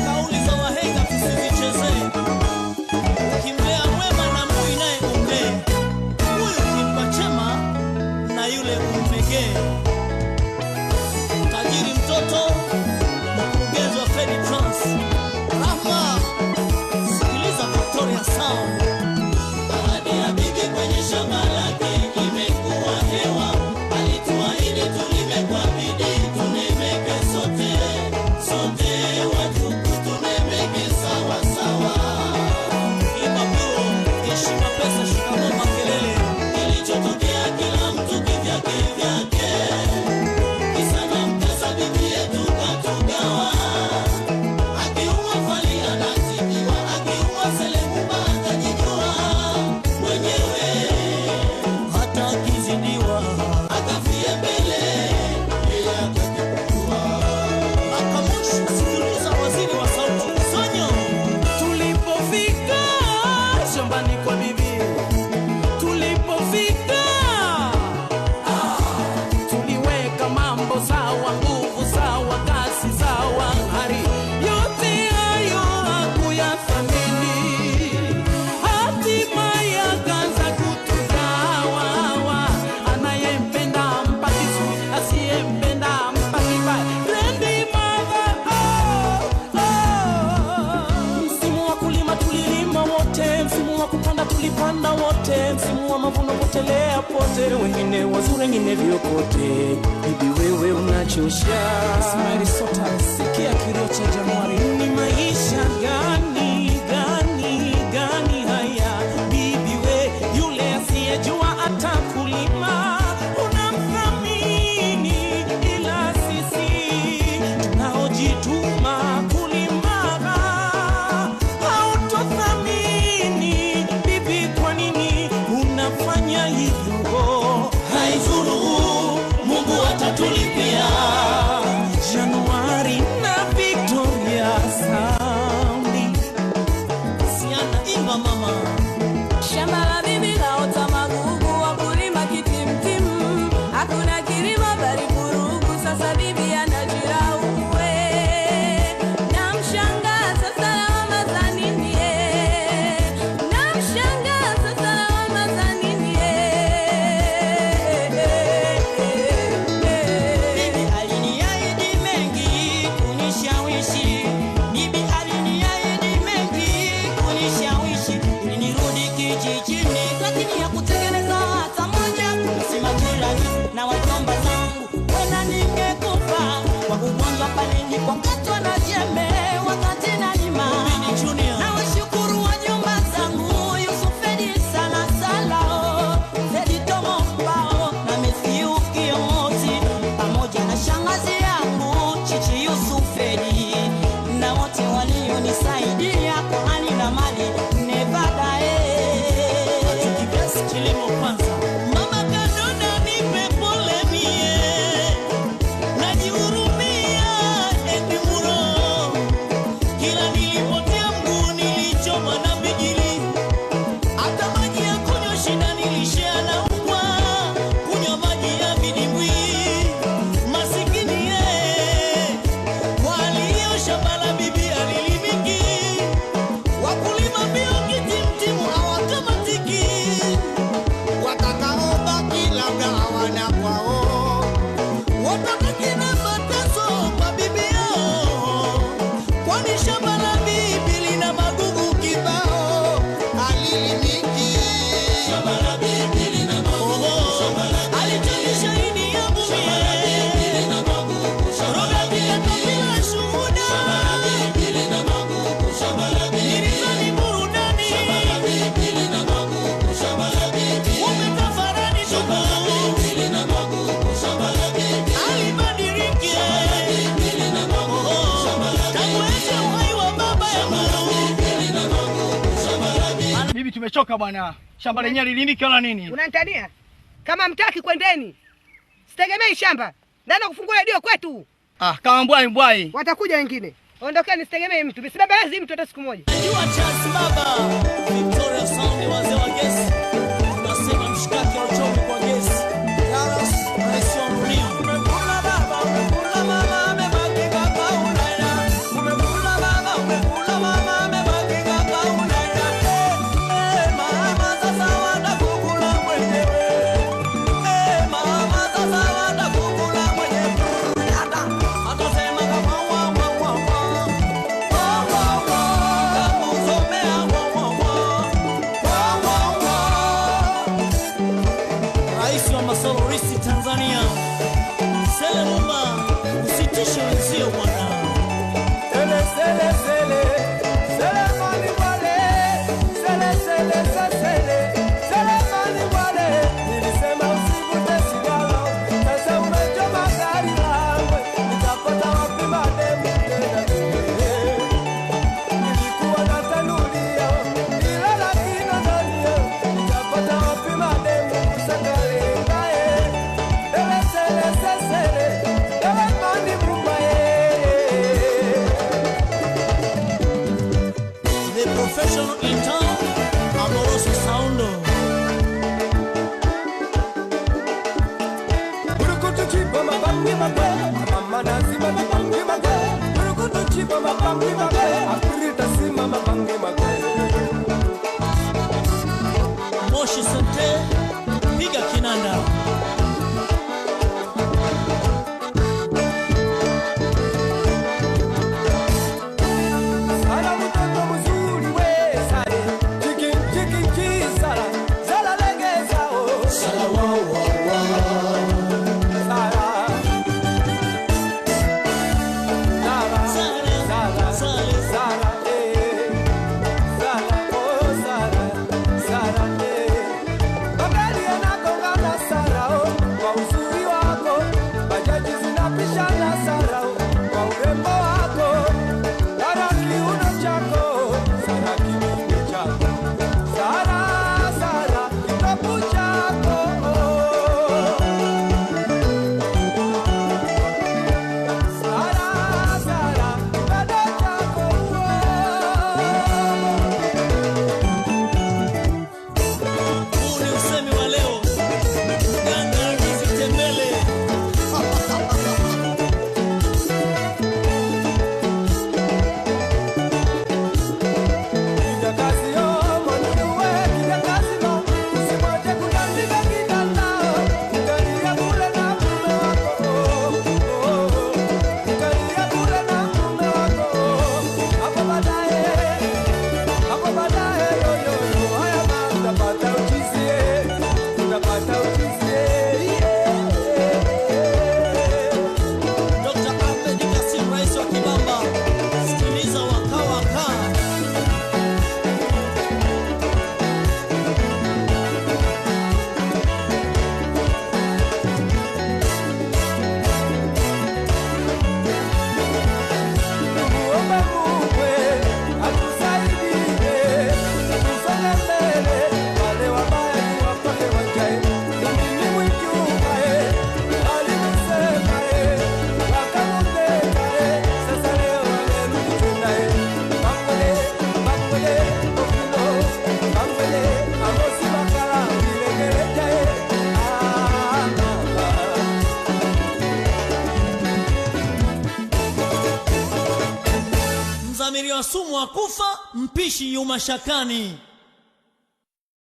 Kauli za wahenga tusizichezee. Kimbea mwema na mui naye umbee. Huyu kimpa chema na yule umpegee. Tajiri mtoto, mkurugenzi wa Fedi Trans. Rahma, sikiliza Victoria Sound. Ahadi ya bibi kwenye shamba lake imekuwa hewa. Alituahidi tulime kwa bidii, tunemeke sote. Sote watu tunemeke sawa sawa. Imapiwo, heshima pesa shikamoo makelele. Kilichotokea kila mtu kivyake vyake. Kisa na mkasa bibi yetu katugawa. Akiumwa fali anatibiwa, akiumwa Selemba atajijua mwenyewe. Hata akizidiwa akafie mbele ili atakipua. Akamushi sikiliza waziri wa sauti Sonyo. Tulipofika shambani kwa bibi, tulipofika tuliweka mambo sawa, nguvu sawa, kasi sawa, hari yote hayo hakuyathamini. Hatimaye akaanza kutugawa, anayempenda ampa kizuri, asiyempenda ampa kibaya. Rendi msimu wa kulima tulilima wote, msimu wa kupanda tulipanda wote, msimu wa mavuno potelea pote, wengine wazuri wengine vyokote. Bibi wewe unachosha, Ismail Sota, sikia kilio cha Januari. Ni maisha gani haya bibi we, yule asiyejua atakulima unamthamini, ila sisi tunaojituma kulima hautothamini. Bibi kwa nini unafanya hivyo? Haizuru, Mungu atatulipia. Januari na Victoria Sound. Siana imba mama. Shamba la bibi laota magugu, wakulima kitimtimu, hakuna kilimo bali vurugu. Sasa bibi anajiraumu, namshangaza sasa lawama za nini? Namshangaza sasa lawama za nini? Bibi aliniahidi mengi kunishawishi. Bibi aliniahidi mengi kunishawishi. Ili nirudi kijijini, lakini hakutengeneza hata moja. Kusema jirani na wajomba zangu, wena ningekufa kwa kugonjwa pale nilipokatwa na jembe wakati nalima. Na washukuru wajomba zangu, Yusufedi sana sala, Fedi Tomo Mbao na Matthew Kiomoti, pamoja na shangazi yangu Chichi Yusufedi, na wote walionisaidia kwa hali na mali. Nevada tukibesi kilimo kwanza. Mama Kadona nipe pole mie, najihurumia Edimuro. Kila nilipotea mguu nilichomwa na bigili. Hata maji ya kunywa shida nilishia na mbwa. Kunywa maji ya vidimbwi. Masikini walio shamba la bibi alilimiki. Wakulima mbio kitimtimu hawakamatiki. Watakaobaki labda hawana kwao. Watabaki na mateso kwa bibi yao. Kwani shamba la bibi lina magugu kibao. Alilimiki. Shamba la bibi lina magugu. Alichakisha hini ya bumie. Shamba la bibi lina magugu. Roga bila kabila shuhuda. Shamba la bibi lina magugu. Shamba la bibi nilizani burudani. Shamba la bibi lina magugu. Shamba la bibi umetafarani. Shamba la bibi lina magugu. Shamba la bibi alibadiriki. Shamba la bibi lina magugu. Shamba la bibi tangu enzi uhai wa baba ya Mungu. Shamba la bibi lina magugu. Shamba la bibi. Bibi tumechoka bwana. Shamba lenyewe lilimiki wala nini? Unanitania? Kama mtaki kwendeni. Sitegemei shamba. Nenda kufungua redio kwetu. Kama mbwai. Watakuja wengine. Ondokeni, sitegemei mtu. Bisibabalazi mtu hata siku moja. Najua chance baba. Victoria Sound wazee wa gesi. Tunasema mshikaki au chomi kwa gesi. Yaros, Rais wa Mrio. Umekula baba, umekula mama, amebaki kaka. ndio bwana. Sele sele sele sele mani wale sele sele sele sele mani wale. Nilisema usivute sigara, sasa umechoma gari langu, nitapata wapi mademu tena? Nilikuwa natanulia ila lakini ndani nitapata wapi mademu kusakale ngaye. Sele sele sele sele mani mumbaye. The professional in town, Amoroso Soundo. Urukutu chipa mabangi magwe, mama nazima mabangi magwe. Urukutu chipa mabangi magwe, Afrita sima mabangi magwe. Moshi Sante, piga kinanda. Sara mtoto mzuri we sare, chiki chiki chiki sara, sara legeza o. Sala wa wa wa. Sara, Sara, Sare, Sara, sare. Sara, Sara, oh Sara, Sara, magari yanagongana Sara, oh, kwa uzuri wako, bajaji zinapishana Sara, oh, kwa urembo wako, Sara kiuno chako, Sara kiuno chako, Sara, Sara kitabu chako, Sara, Sara dada chako, Huu ni usemi wa leo. Ganga Izitembele. kijakazi yo mwanuwe kijakazi no, usimwache kutandika kitanda, utalia kule na mume wako, utalia kule na mume wako, hapo baadaye yo yo yo, haya ma utapata uchizie, utapata uchizie, Dr. Ahmed Kasim, rais wa Kibamba. Sikiliza waka waka. muombe Mungu atusaidie, tusonge mbele, wale wabaya tuwapate wajae. Mimi Mwijuka alinisema wakamuteka, sasa leo wamerudi tena. Bangole, bangole, ofino, bangole, Amosi Makala, Ilegeleja, Mzamiri wa sumu wa kufa, mpishi yu mashakani.